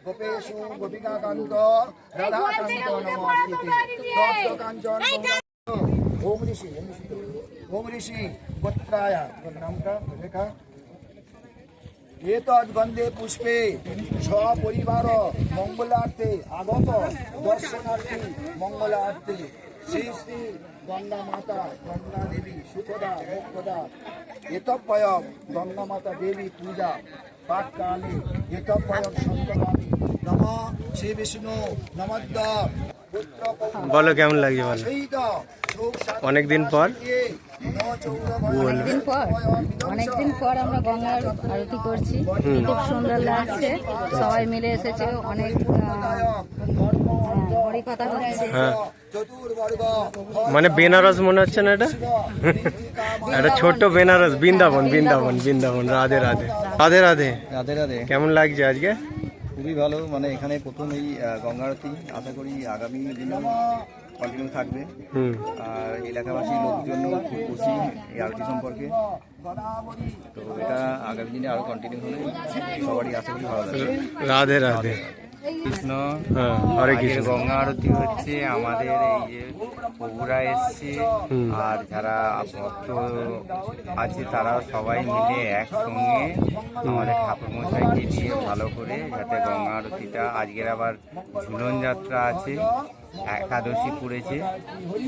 গোপেশু গোপিকাকান্ত রাধাকান্ত নমস্তুতে তপ্ত কাঞ্চন ওম ঋষি গোত্রায় নামটা লেখা এতদ গন্ধে পুষ্পে সপরিবার মঙ্গলার্থে আগত দর্শনার্থী মঙ্গলার্থে শ্রী শ্রী গঙ্গা মাতা গঙ্গা দেবী সুখদা মোক্ষদা এতপয়ম গঙ্গা মাতা দেবী পূজা পাঠকালে এতপয়ম সন্তকামী নম শ্রী বিষ্ণু নমদ্দ বলো কেমন লাগছে বলো অনেকদিন পর অনেকদিন পর আমরা গঙ্গার আরতি করছি, খুব সুন্দর লাগছে। সবাই মিলে এসেছে, অনেক কথা হচ্ছে। হ্যাঁ মানে বেনারস মনে হচ্ছে না এটা? একটা ছোট্ট বেনারস, বৃন্দাবন বৃন্দাবন বৃন্দাবন। রাধে রাধে রাধে রাধে রাধে রাধে। কেমন লাগছে আজকে? খুবই ভালো, মানে এখানে প্রথম এই গঙ্গা আরতি, আশা করি আগামী দিনেও কন্টিনিউ থাকবে। আর এলাকাবাসীর লোকজন খুব খুশি এই আরতি সম্পর্কে, তো এটা আগামী দিনে আরো কন্টিনিউ হলে সবারই আশা করি ভালো লাগবে। রাধে রাধে কৃষ্ণ। হরে কৃষ্ণ। গঙ্গা আরতি হচ্ছে আমাদের এই যে প্রভুরা এসছে আর যারা ভক্ত আছে তারাও সবাই মিলে একসঙ্গে আমাদের ঠাকুর মশাইকে দিয়ে ভালো করে যাতে গঙ্গা আরতিটা, আজকের আবার ঝুলন যাত্রা আছে, একাদশী পড়েছে,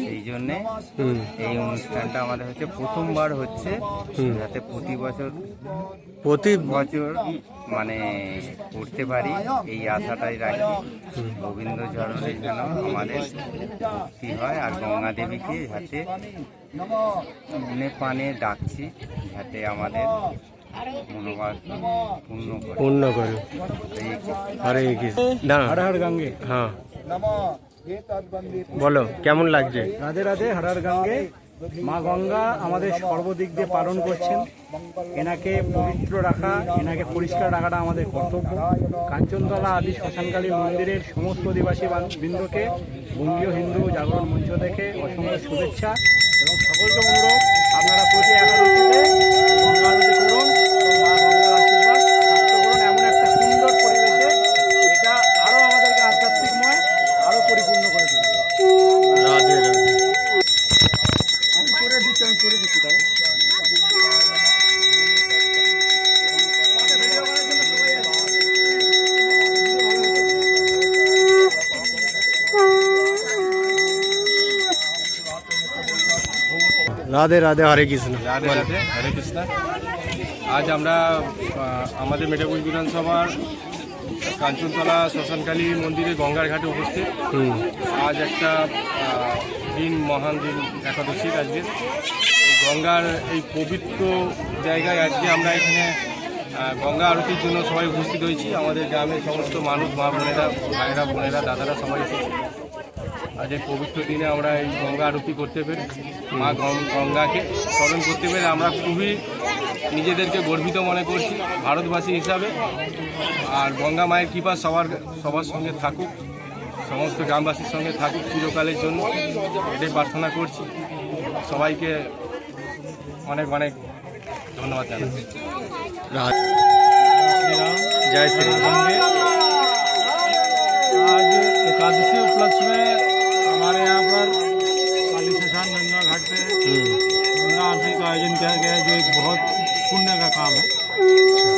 সেই জন্যে এই অনুষ্ঠানটা আমাদের হচ্ছে প্রথমবার হচ্ছে, যাতে প্রতি বছর মানে করতে পারি এই আশাটাই রাখি। গোবিন্দ চরণে যেন আমাদের ভক্তি হয় আর গঙ্গা দেবীকে যাতে মনে প্রাণে ডাকছি যাতে আমাদের মনোবাসনা পূর্ণ করে। হরে কৃষ্ণ। হর হর গঙ্গে। হ্যাঁ বলো কেমন লাগছে? রাধে রাধে। হর হর গঙ্গে। মা গঙ্গা আমাদের সর্বদিক দিয়ে পালন করছেন, এনাকে পবিত্র রাখা, এনাকে পরিষ্কার রাখাটা আমাদের কর্তব্য। কাঞ্চনতলা আদি শ্মশানকালী মন্দিরের সমস্ত অধিবাসী বৃন্দকে বঙ্গীয় হিন্দু জাগরণ মঞ্চ থেকে অসংখ্য শুভেচ্ছা এবং সকলকে অনুরোধ আপনারা প্রতি একাদশীতে গঙ্গা আরতি করুন, মা গঙ্গার আশীর্বাদ প্রাপ্ত করুন। এমন একটা সুন্দর পরিবেশে এটা আরও আমাদেরকে আধ্যাত্মিকময় আরও পরিপূর্ণ করে তুলবে। রাধে রাধে। রাধে রাধে। হরে কৃষ্ণ। রাধে রাধে। হরে কৃষ্ণ। আজ আমরা আমাদের মেটাকুল বিধানসভার কাঞ্চনতলা শ্মশানকালী মন্দিরে গঙ্গার ঘাটে উপস্থিত। আজ একটা দিন, মহান দিন, একাদশীর। আজকে গঙ্গার এই পবিত্র জায়গায় আজকে আমরা এখানে গঙ্গা আরতির জন্য সবাই উপস্থিত হয়েছি। আমাদের গ্রামের সমস্ত মানুষ, মা বোনেরা, ভাইয়েরা, বোনেরা, দাদারা সবাই এসেছে। আজ এই পবিত্র দিনে আমরা এই গঙ্গা আরতি করতে পেরে, মা গঙ্গাকে স্মরণ করতে পেরে আমরা খুবই নিজেদেরকে গর্বিত মনে করছি ভারতবাসী হিসাবে। আর গঙ্গা মায়ের কৃপা সবার সঙ্গে থাকুক, সমস্ত গ্রামবাসীর সঙ্গে থাকুক চিরকালের জন্য, এটাই প্রার্থনা করছি। সবাইকে অনেক অনেক ধন্যবাদ জানাচ্ছি। जय श्री राम। आज एकादशी उपलक्ष्य में हमारे यहाँ पर काली शशान गंगा घाट पे गंगा आरती का आयोजन किया गया है, जो एक बहुत पुण्य का काम है।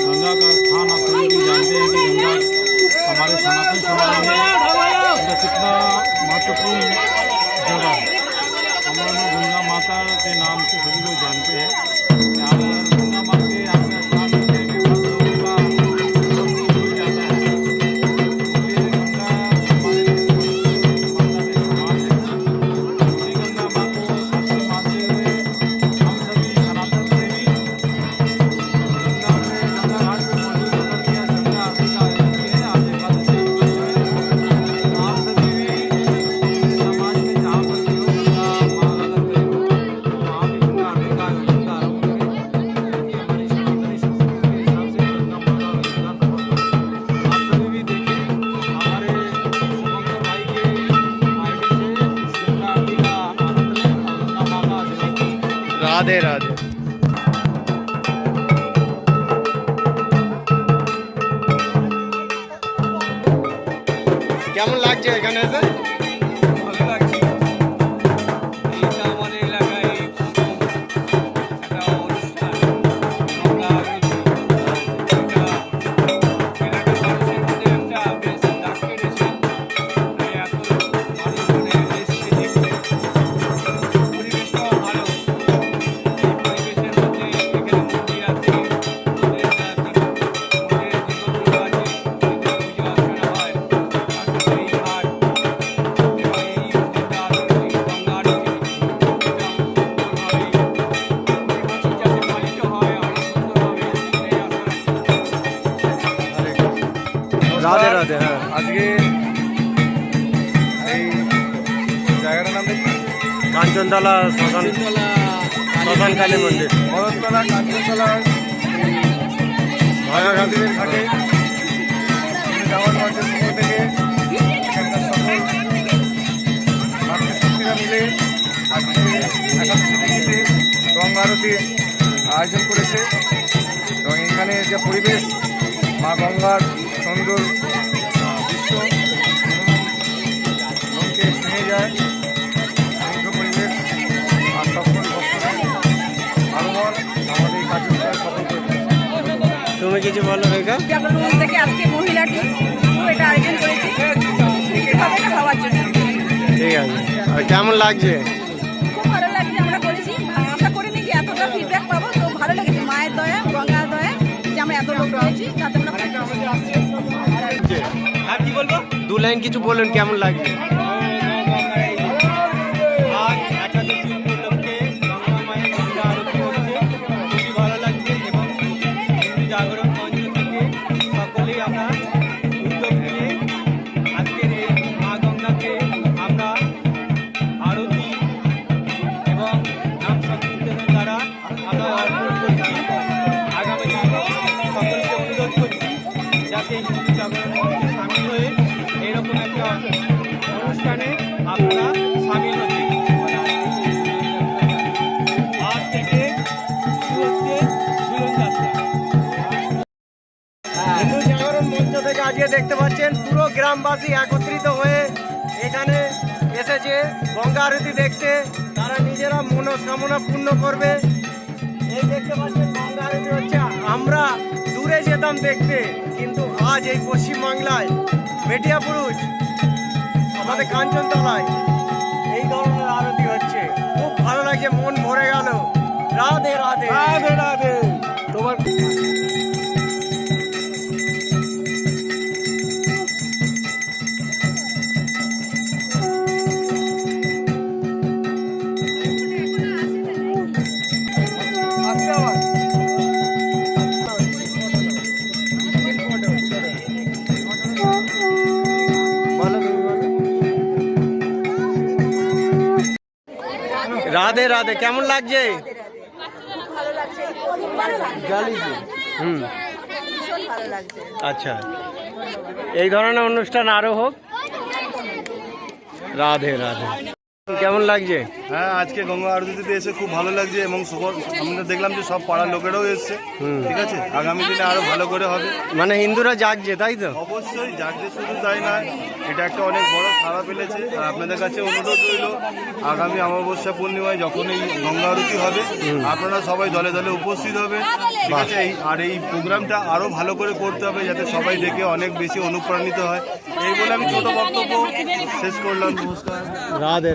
गंगा का स्थान आप सभी भी जानते हैं कि गंगा हमारे सनातन समाज में तो कितना महत्वपूर्ण जगह है। हम लोग गंगा माता के नाम से सभी लोग जानते हैं। यहाँ पर गंगा माता के यहाँ पे स्नान करने के बाद लोगों का सब कुछ हो जाता है। इसलिए गंगा हमारे माता के समान है। इसी गंगा माँ को सबसे मानते हुए हम सभी सनातन प्रेमी गंगा घाट पे मौजूद होकर के गंगा आरती का आयोजन किए हैं। आज एकादशी उपलक्ष्य है। आप सभी भी अपने समाज में जहाँ पर भी हो गंगा माँ अगर गए हो तो वहाँ भी गंगा आरती का आयोजन का आरंभ करें। क्योंकि हमारी सनातनी संस्कृति के हिसाब से गंगा माँ का योगदान बहुत है। आप सभी भी देखें हमारे शुभंकर भाई के आईडी से इस गंगा आरती का आनंद लें और गंगा माँ का आशीर्वाद लें। राधे राधे। কেমন লাগছে এখানে এসে? ভালো লাগছে। এইটা আমাদের এলাকায় প্রথম একটা অনুষ্ঠান গঙ্গা আরতি। এটা এলাকার মানুষের মধ্যে একটা বেশ ডাক কেটেছে। তাই এত মানুষজনের এসছে দেখতে। পরিবেশটাও ভালো। এই পরিবেশের মধ্যে এখানে মন্দির আছে। মন্দিরের যে মন্দির আছে পুজো অর্চনা হয়। আশাকরি ঘাট এবং এই গঙ্গা আরতি এটা সুন্দরভাবে নির্বাচিত যাতে পালিত হয় আরো সুন্দরভাবে সেটাই আশা রাখি। রাধে রাধে। হ্যাঁ, আজকে এই জায়গাটার নাম দেখি কাঞ্চনতলা শ্মশান কালী মন্দির, ভরততলা কাঞ্চনতলার ভাগাঘাটের ঘাটে যাওয়ার পথের পক্ষ থেকে এখানকার সকল মাতৃশক্তিরা মিলে আজকে একাদশী তিথিতে গঙ্গা আরতি আয়োজন করেছে এবং এখানে যে পরিবেশ মা গঙ্গার সুন্দর দৃশ্য মনকে ছুঁয়ে যায়, সুন্দর পরিবেশ আর সকল ভক্তরা আগমন আমাদের এই কার্যক্রম সফল করে তুলেছে। তুমি কিছু বলো রেখা? আমরা থেকে আজকে মহিলাটি এটা আয়োজন করেছি বিশেষভাবে এটা ভাবার জন্য। ঠিক আছে। আর কেমন লাগছে? খুব ভালো লাগছে, আমরা করেছি আশা করিনি যে এতটা ফিডব্যাক পাবো, তো ভালো লেগেছে মায়ের দয়া গঙ্গার দয়া যে আমরা এত লোক রয়েছি তাতে আমরা আর কি বলবো? 2 লাইন কিছু বলুন, কেমন লাগছে? আজ একাদশী উপলক্ষে গঙ্গা মায়ের গঙ্গা আরতি হচ্ছে, খুবই ভালো লাগছে এবং হিন্দু জাগরণ মঞ্চ থেকে সকলেই আমরা উদ্যোগ নিয়ে আজকের এই মা গঙ্গাকে আমরা আরতি এবং নাম সংকীর্তনের দ্বারা আমরা অর্পণ করছি। আগামী দিনে সকলকে অনুরোধ করছি যাতে হিন্দু জাগরণ মঞ্চে সামিল হয়ে এরকম একটা অনুষ্ঠানে আপনারা সামিল হতে। আজ থেকে শুরু হচ্ছে ঝুলনযাত্রা। হিন্দু জাগরণ মঞ্চ থেকে আজকে দেখতে পাচ্ছেন পুরো গ্রামবাসী একত্রিত হয়ে এখানে এসেছে গঙ্গা আরতি দেখতে। তারা নিজেরা মনস্কামনা পূর্ণ করবে। এই দেখতে পাচ্ছেন গঙ্গা আরতি হচ্ছে। আমরা দূরে যেতাম দেখতে, কিন্তু আজ এই পশ্চিমবাংলায় মেটিয়াপুরুষ আমাদের কাঞ্চনতলায় এই ধরনের আরতি হচ্ছে। খুব ভালো লাগছে, মন ভরে গেল। রাধে রাধে রাধে রাধে। তোমার রাধে রাধে। কেমন লাগছে? ভালো লাগছে, হুম, ভীষণ ভালো লাগছে। আচ্ছা, এই ধরনের অনুষ্ঠান আরো হোক। রাধে রাধে। কেমন লাগছে? হ্যাঁ, আজকে গঙ্গা আরতিতে এসে খুব ভালো লাগছে এবং আমরা দেখলাম যে সব পাড়ার লোকেরাও এসছে। ঠিক আছে, আগামী দিনে আরো ভালো করে হবে। মানে হিন্দুরা জাগছে, তাই তো? অবশ্যই জাগছে, শুধু তাই না, এটা একটা অনেক বড় সাড়া ফেলেছে। আর আপনাদের কাছে অনুরোধ রইল, আগামী অমাবস্যা পূর্ণিমায় যখন এই গঙ্গা আরতি হবে আপনারা সবাই দলে দলে উপস্থিত হবে। ঠিক আছে, আর এই প্রোগ্রামটা আরো ভালো করে করতে হবে যাতে সবাই দেখে অনেক বেশি অনুপ্রাণিত হয়। এই বলে আমি ছোট বক্তব্য শেষ করলাম। নমস্কার। রাধে।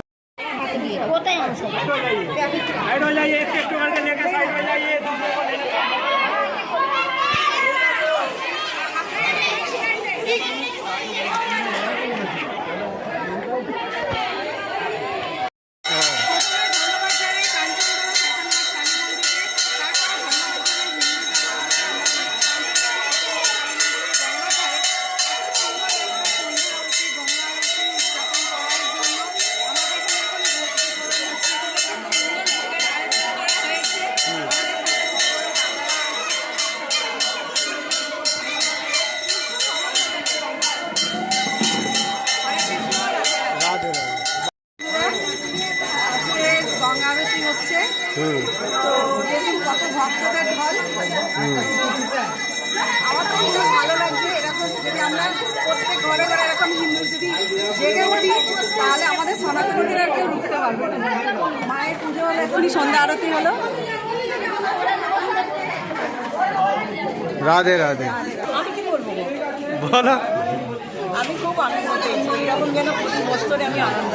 গঙ্গা আরতি হচ্ছে, তো দেখুন কত ভক্তদের ঢল। আমার তো ভীষণ ভালো লাগছে, এরকম যদি আমরা প্রত্যেক ঘরে ঘরে এরকম হিন্দু যদি জেগে উঠি তাহলে আমাদের সনাতনীদের আর কেউ রুখতে পারবে না। মায়ের পুজো হলো, এখনই সন্ধ্যা আরতি হলো। রাধে রাধে। আমি কি বলবো, বলো। আমি খুব আনন্দ পেয়েছি, এইরকম যেন প্রতি বছরে আমি আনন্দ